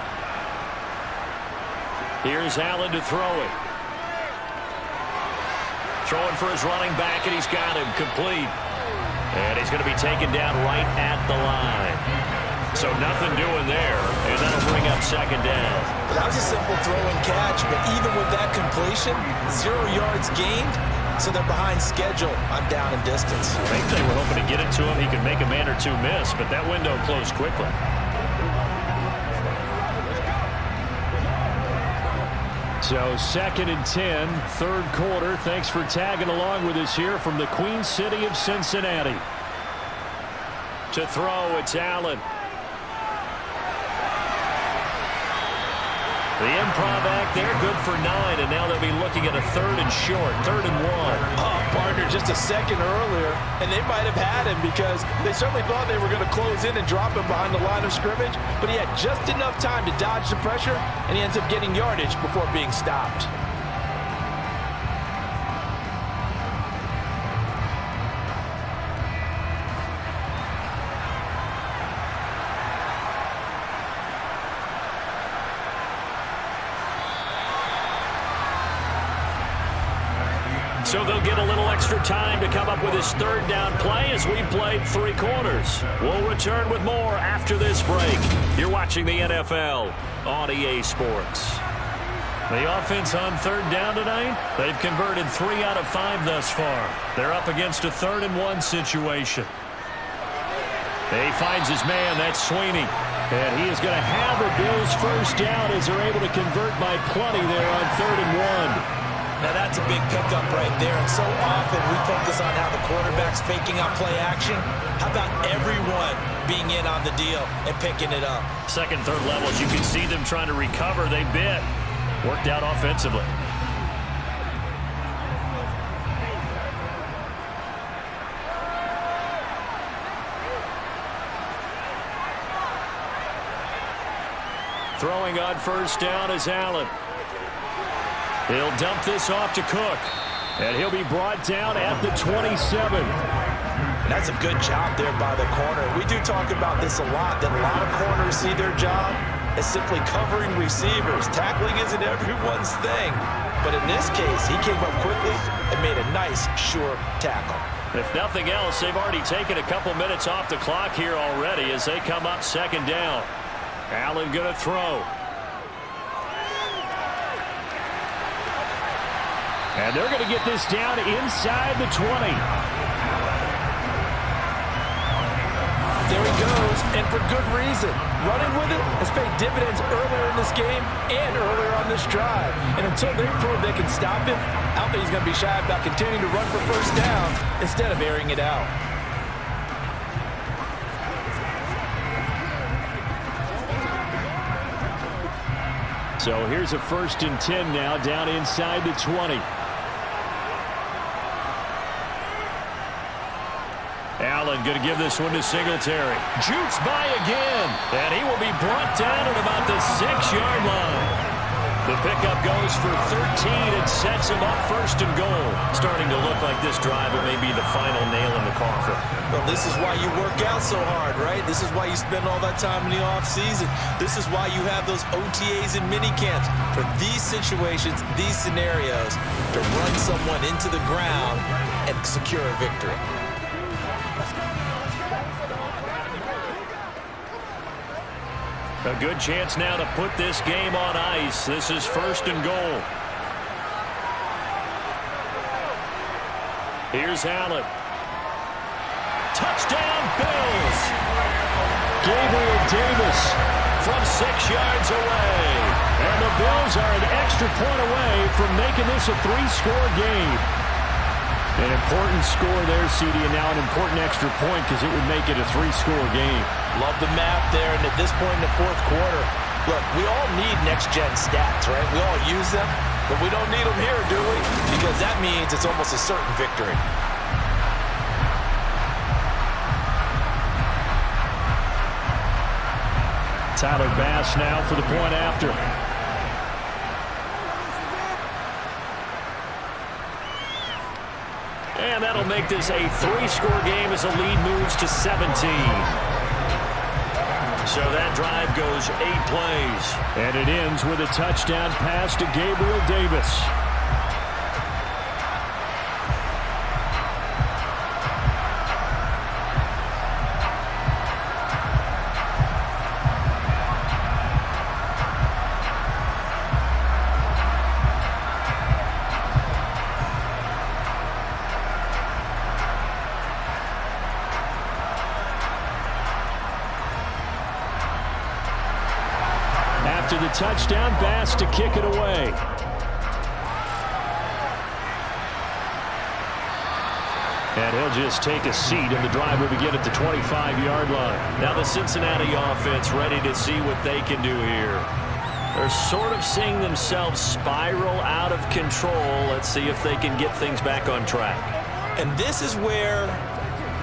Here's Allen to throw it. Throwing for his running back, and he's got him complete. And he's going to be taken down right at the line. So nothing doing there, and that'll bring up 2nd down. That was a simple throw and catch, but even with that completion, 0 yards gained, so they're behind schedule on down and distance. I think they were hoping to get it to him. He could make a man or two miss, but that window closed quickly. So 2nd and 10, 3rd quarter. Thanks for tagging along with us here from the Queen City of Cincinnati. To throw, it's Allen. The improv act there, good for 9, and now they'll be looking at a 3rd and short, 3rd and 1. Oh, partner, just a second earlier, and they might have had him because they certainly thought they were going to close in and drop him behind the line of scrimmage, but he had just enough time to dodge the pressure, and he ends up getting yardage before being stopped. So they'll get a little extra time to come up with his 3rd down play as we played 3 quarters. We'll return with more after this break. You're watching the NFL on EA Sports. The offense on 3rd down tonight, they've converted 3 out of 5 thus far. They're up against a 3rd and 1 situation. He finds his man, that's Sweeney. And he is going to have the Bills 1st down as they're able to convert by plenty there on 3rd and 1. Now that's a big pickup right there, and so often we focus on how the quarterback's faking out play action. How about everyone being in on the deal and picking it up? 2nd, 3rd levels, you can see them trying to recover. They bit. Worked out offensively. Throwing on 1st down is Allen. He'll dump this off to Cook, and he'll be brought down at the 27. And that's a good job there by the corner. We do talk about this a lot, that a lot of corners see their job as simply covering receivers. Tackling isn't everyone's thing. But in this case, he came up quickly and made a nice, sure tackle. If nothing else, they've already taken a couple minutes off the clock here already as they come up 2nd down. Allen going to throw. And they're going to get this down inside the 20. There he goes, and for good reason. Running with it has paid dividends earlier in this game and earlier on this drive. And until they prove they can stop him, I don't think he's going to be shy about continuing to run for 1st down instead of airing it out. So here's a 1st and 10 now, down inside the 20. Allen going to give this one to Singletary. Jukes by again, and he will be brought down at about the 6-yard line. The pickup goes for 13 and sets him up 1st and goal. Starting to look like this drive may be the final nail in the coffin. Well, this is why you work out so hard, right? This is why you spend all that time in the offseason. This is why you have those OTAs and mini camps for these situations, these scenarios, to run someone into the ground and secure a victory. A good chance now to put this game on ice. This is 1st and goal. Here's Allen. Touchdown, Bills! Gabriel Davis from 6 yards away. And the Bills are an extra point away from making this a 3-score game. An important score there, CD, and now an important extra point because it would make it a 3-score game. Love the map there, and at this point in the 4th quarter, look, we all need next-gen stats, right? We all use them, but we don't need them here, do we? Because that means it's almost a certain victory. Tyler Bass now for the point after. And that'll make this a 3-score game as the lead moves to 17. So that drive goes 8 plays. And it ends with a touchdown pass to Gabriel Davis. After the touchdown, Bass to kick it away. And he'll just take a seat, and the drive will begin at the 25-yard line. Now the Cincinnati offense ready to see what they can do here. They're sort of seeing themselves spiral out of control. Let's see if they can get things back on track. And this is where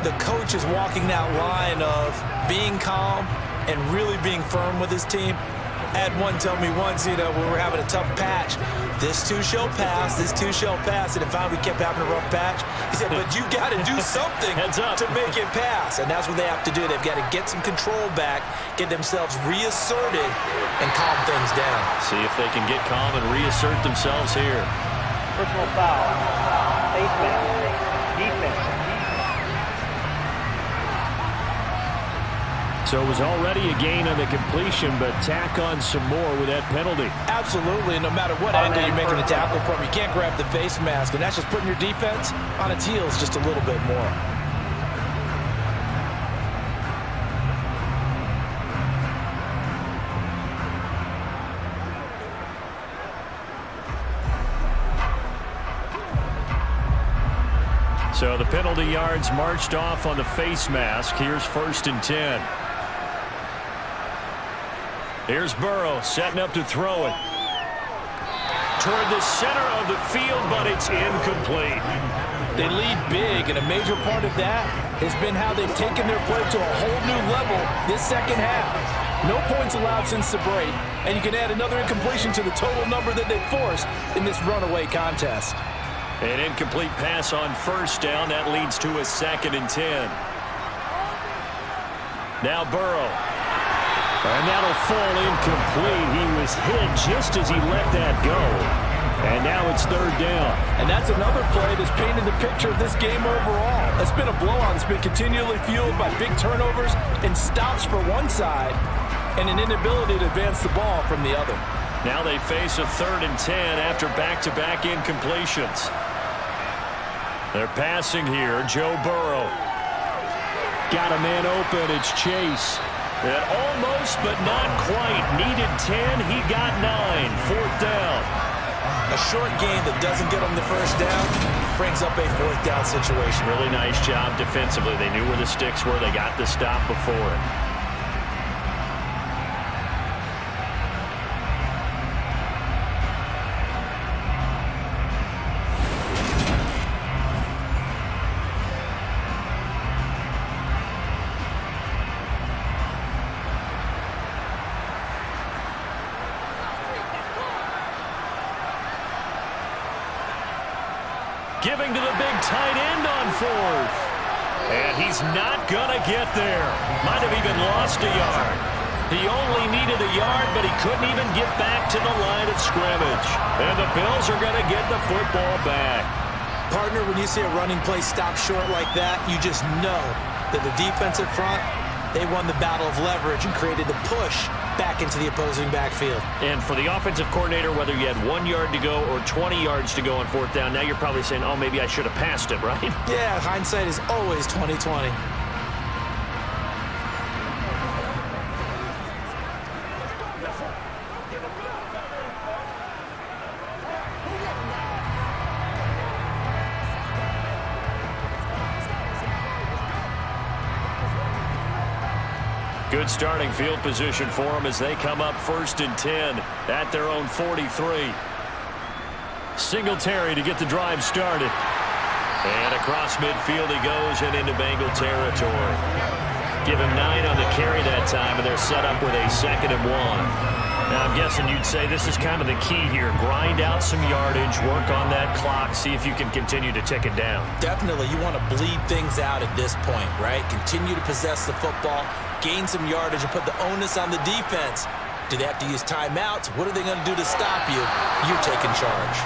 the coach is walking that line of being calm and really being firm with his team. I had one tell me once, when we were having a tough patch, this too shall pass, this too shall pass, and if we kept having a rough patch, he said, but you got to do something to make it pass, and that's what they have to do. They've got to get some control back, get themselves reasserted, and calm things down. See if they can get calm and reassert themselves here. Personal foul. Face mask. Defense. So it was already a gain on the completion, but tack on some more with that penalty. Absolutely. No matter what angle you're making a tackle from, you can't grab the face mask, and that's just putting your defense on its heels just a little bit more. So the penalty yards marched off on the face mask. Here's 1st and 10. Here's Burrow setting up to throw it. Toward the center of the field, but it's incomplete. They lead big, and a major part of that has been how they've taken their play to a whole new level this second half. No points allowed since the break, and you can add another incompletion to the total number that they forced in this runaway contest. An incomplete pass on 1st down. That leads to a 2nd and 10. Now Burrow. And that'll fall incomplete. He was hit just as he let that go. And now it's 3rd down. And that's another play that's painted the picture of this game overall. That's been a blowout that's been continually fueled by big turnovers and stops for one side and an inability to advance the ball from the other. Now they face a 3rd and 10 after back-to-back incompletions. They're passing here. Joe Burrow. Got a man open. It's Chase. And almost, but not quite. Needed 10. He got 9. 4th down. A short gain that doesn't get them the 1st down brings up a 4th down situation. Really nice job defensively. They knew where the sticks were. They got the stop before it. Giving to the big tight end on fourth. And he's not going to get there. Might have even lost a yard. He only needed a yard, but he couldn't even get back to the line of scrimmage. And the Bills are going to get the football back. Partner, when you see a running play stop short like that, you just know that the defensive front, they won the battle of leverage and created the push back into the opposing backfield. And for the offensive coordinator, whether you had 1 yard to go or 20 yards to go on fourth down, now you're probably saying, oh, maybe I should have passed it, right? Yeah, hindsight is always 20/20. Good starting field position for them as they come up 1st and 10 at their own 43. Singletary to get the drive started. And across midfield he goes and into Bengal territory. Give him 9 on the carry that time, and they're set up with a 2nd and 1. Now, I'm guessing you'd say this is kind of the key here. Grind out some yardage, work on that clock, see if you can continue to tick it down. Definitely. You want to bleed things out at this point, right? Continue to possess the football, gain some yardage, and put the onus on the defense. Do they have to use timeouts? What are they going to do to stop you? You're taking charge.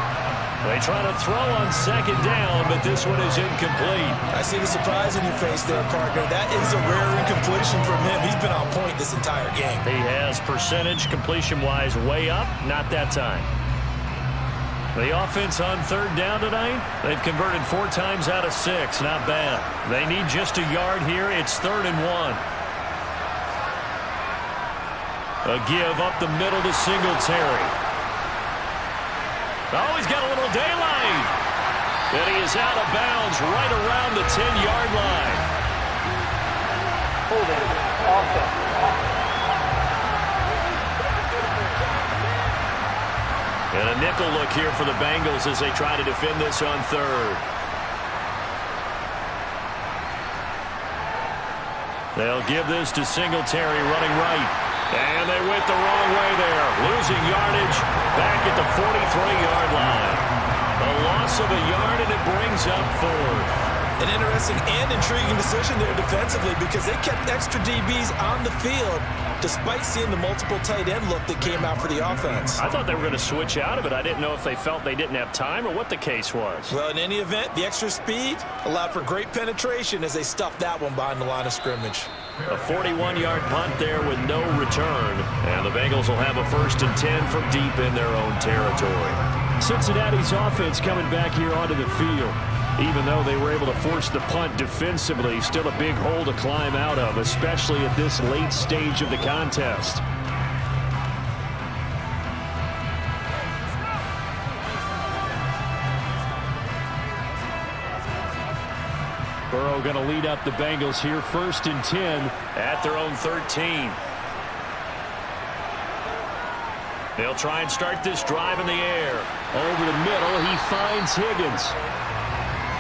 They try to throw on 2nd down, but this one is incomplete. I see the surprise in your face there, partner. That is a rare incompletion from him. He's been on point this entire game. He has percentage completion-wise way up, not that time. The offense on 3rd down tonight, they've converted 4 times out of 6. Not bad. They need just a yard here. It's 3rd and 1. A give up the middle to Singletary. Oh, he's got a little daylight. And he is out of bounds right around the 10-yard line. Holding. Offset. And a nickel look here for the Bengals as they try to defend this on 3rd. They'll give this to Singletary running right. And they went the wrong way there. Losing yardage back at the 43-yard line. A loss of a yard, and it brings up 4th. An interesting and intriguing decision there defensively because they kept extra DBs on the field despite seeing the multiple tight end look that came out for the offense. I thought they were going to switch out of it. I didn't know if they felt they didn't have time or what the case was. Well, in any event, the extra speed allowed for great penetration as they stuffed that one behind the line of scrimmage. A 41-yard punt there with no return. And the Bengals will have a 1st and 10 from deep in their own territory. Cincinnati's offense coming back here onto the field. Even though they were able to force the punt defensively, still a big hole to climb out of, especially at this late stage of the contest. Burrow going to lead up the Bengals here, 1st and 10 at their own 13. They'll try and start this drive in the air. Over the middle, he finds Higgins.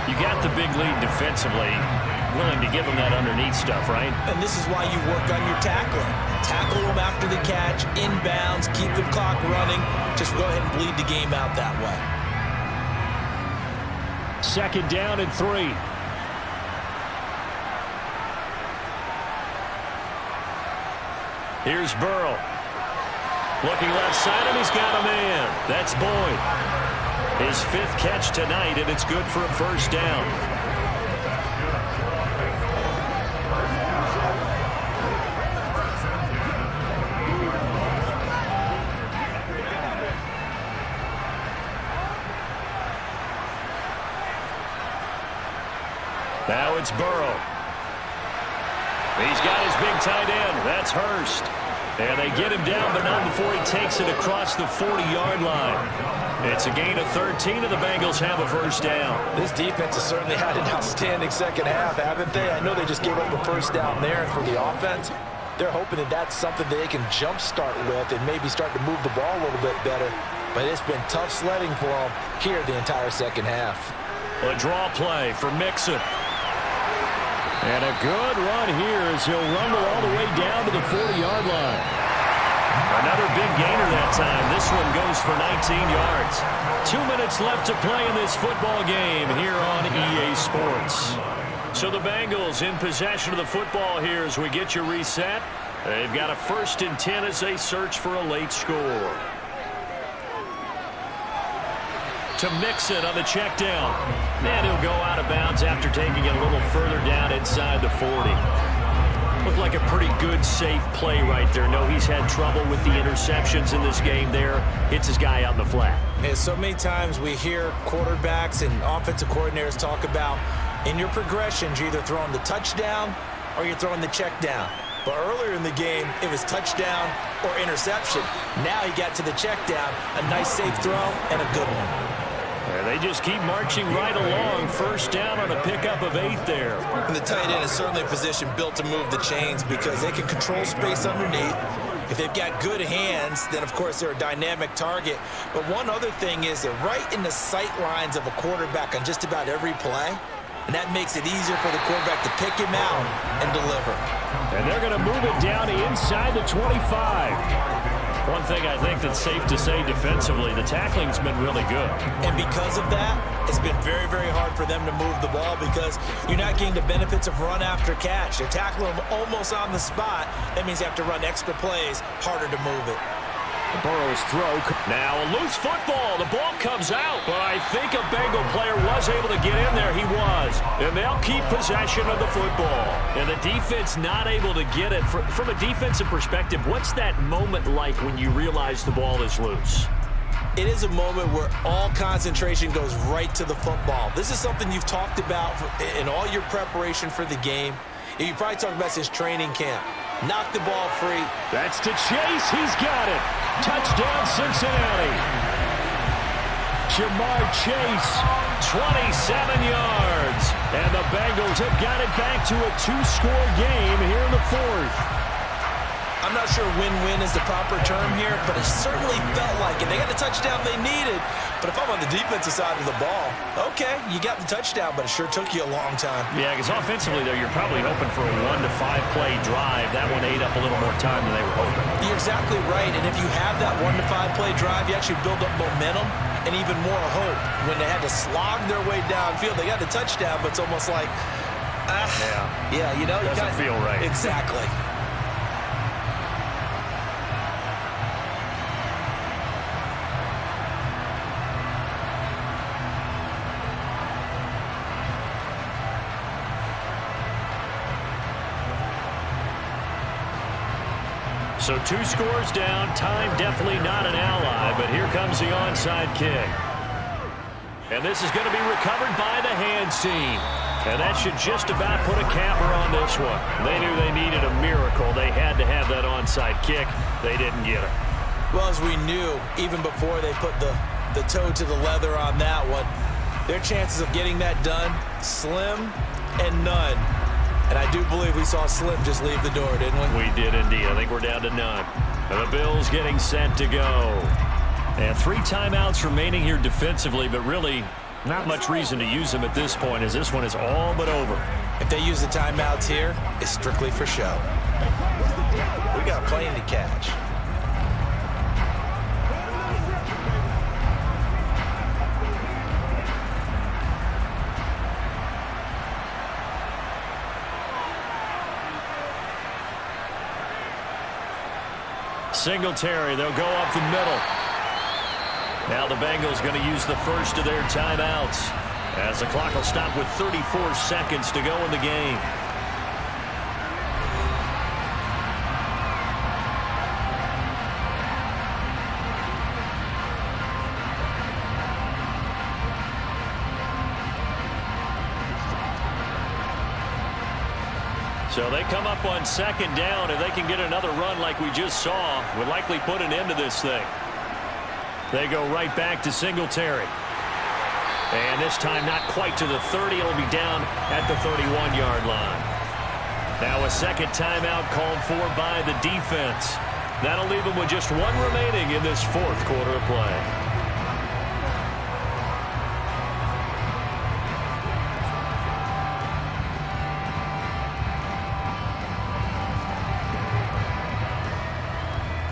You got the big lead defensively. Willing to give them that underneath stuff, right? And this is why you work on your tackling. Tackle them after the catch, inbounds, keep the clock running. Just go ahead and bleed the game out that way. 2nd down and 3. Here's Burrow. Looking left side, and he's got a man. That's Boyd. His 5th catch tonight, and it's good for a 1st down. Now it's Burrow. He's got his big tight end. That's Hurst. And they get him down, but not before he takes it across the 40-yard line. It's a gain of 13, and the Bengals have a 1st down. This defense has certainly had an outstanding 2nd half, haven't they? I know they just gave up a 1st down there, and for the offense, they're hoping that that's something they can jumpstart with and maybe start to move the ball a little bit better. But it's been tough sledding for them here the entire 2nd half. A draw play for Mixon. And a good run here as he'll rumble all the way down to the 40-yard line. Another big gainer that time. This one goes for 19 yards. 2 minutes left to play in this football game here on EA Sports. So the Bengals in possession of the football here as we get you reset. They've got a 1st and 10 as they search for a late score. To Mixon on the check down. And he'll go out of bounds after taking it a little further down inside the 40. Looked like a pretty good, safe play right there. No, he's had trouble with the interceptions in this game there. Hits his guy out in the flat. And so many times we hear quarterbacks and offensive coordinators talk about in your progressions, you're either throwing the touchdown or you're throwing the check down. But earlier in the game, it was touchdown or interception. Now he got to the check down, a nice safe throw and a good one. And they just keep marching right along. 1st down on a pickup of 8 there. And the tight end is certainly a position built to move the chains because they can control space underneath. If they've got good hands, then of course they're a dynamic target. But one other thing is they're right in the sight lines of a quarterback on just about every play. And that makes it easier for the quarterback to pick him out and deliver. And they're going to move it down inside the 25. One thing I think that's safe to say defensively, the tackling's been really good. And because of that, it's been very, very hard for them to move the ball because you're not getting the benefits of run after catch. They're tackling them almost on the spot. That means you have to run extra plays, harder to move it. Burrow's throw. Now a loose football. The ball comes out. But I think a Bengal player was able to get in there. He was. And they'll keep possession of the football. And the defense not able to get it. From a defensive perspective, what's that moment like when you realize the ball is loose? It is a moment where all concentration goes right to the football. This is something you've talked about in all your preparation for the game. You probably talked about since training camp. Knock the ball free. That's to Chase. He's got it. Touchdown, Cincinnati. Jamar Chase, 27 yards. And the Bengals have got it back to a 2-score game here in the 4th. I'm not sure win-win is the proper term here, but it certainly felt like it. They got the touchdown they needed, but if I'm on the defensive side of the ball, okay, you got the touchdown, but it sure took you a long time. Yeah, because offensively, though, you're probably hoping for a 1 to 5 play drive. That one ate up a little more time than they were hoping. You're exactly right, and if you have that 1 to 5 play drive, you actually build up momentum and even more hope. When they had to slog their way downfield, they got the touchdown, but it's almost like, yeah, you know. Doesn't feel right. Exactly. So 2 scores down. Time definitely not an ally, but here comes the onside kick. And this is going to be recovered by the hands team. And that should just about put a capper on this one. They knew they needed a miracle. They had to have that onside kick. They didn't get it. Well, as we knew, even before they put the toe to the leather on that one, their chances of getting that done, slim and none. And I do believe we saw Slim just leave the door, didn't we? We did indeed. I think we're down to none. And the Bills getting set to go. And 3 timeouts remaining here defensively, but really not much reason to use them at this point as this one is all but over. If they use the timeouts here, it's strictly for show. We got a plane to catch. Singletary, they'll go up the middle. Now the Bengals going to use the first of their timeouts as the clock will stop with 34 seconds to go in the game. So they come up on 2nd down. If they can get another run like we just saw, would likely put an end to this thing. They go right back to Singletary. And this time not quite to the 30. It'll be down at the 31-yard line. Now a second timeout called for by the defense. That'll leave them with just 1 remaining in this 4th quarter of play.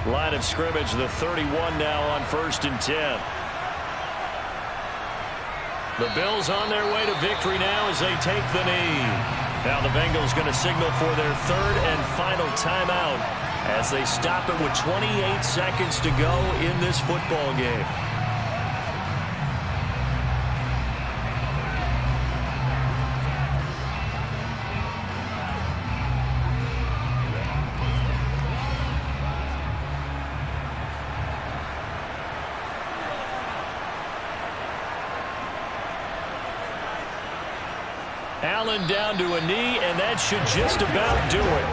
line of scrimmage, the 31 now on 1st and 10. The Bills on their way to victory now as they take the knee. Now the Bengals going to signal for their 3rd and final timeout as they stop it with 28 seconds to go in this football game. Allen down to a knee, and that should just about do it.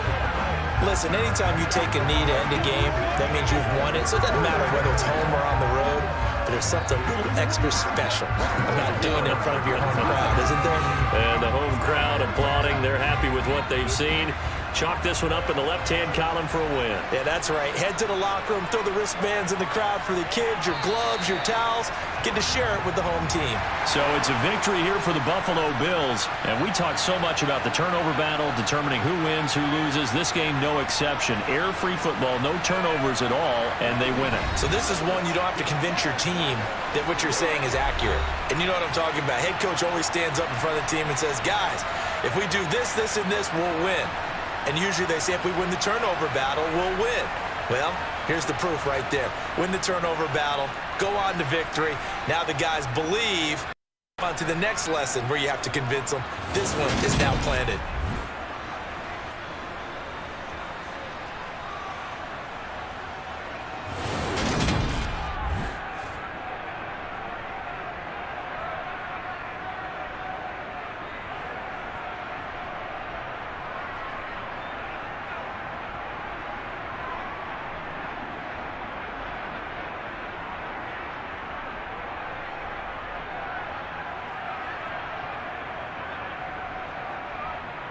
Listen, anytime you take a knee to end a game, that means you've won it. So it doesn't matter whether it's home or on the road, but there's something a little extra special about doing it in front of your home crowd, isn't there? And the home crowd applauding. They're happy with what they've seen. Chalk this one up in the left-hand column for a win. Yeah, that's right. Head to the locker room, throw the wristbands in the crowd for the kids, your gloves, your towels. Get to share it with the home team. So it's a victory here for the Buffalo Bills. And we talked so much about the turnover battle, determining who wins, who loses. This game, no exception. Air-free football, no turnovers at all, and they win it. So this is one you don't have to convince your team that what you're saying is accurate. And you know what I'm talking about. Head coach always stands up in front of the team and says, guys, if we do this, this, and this, we'll win. And usually they say if we win the turnover battle, we'll win. Well, here's the proof right there. Win the turnover battle, go on to victory. Now the guys believe. On to the next lesson where you have to convince them. This one is now planted.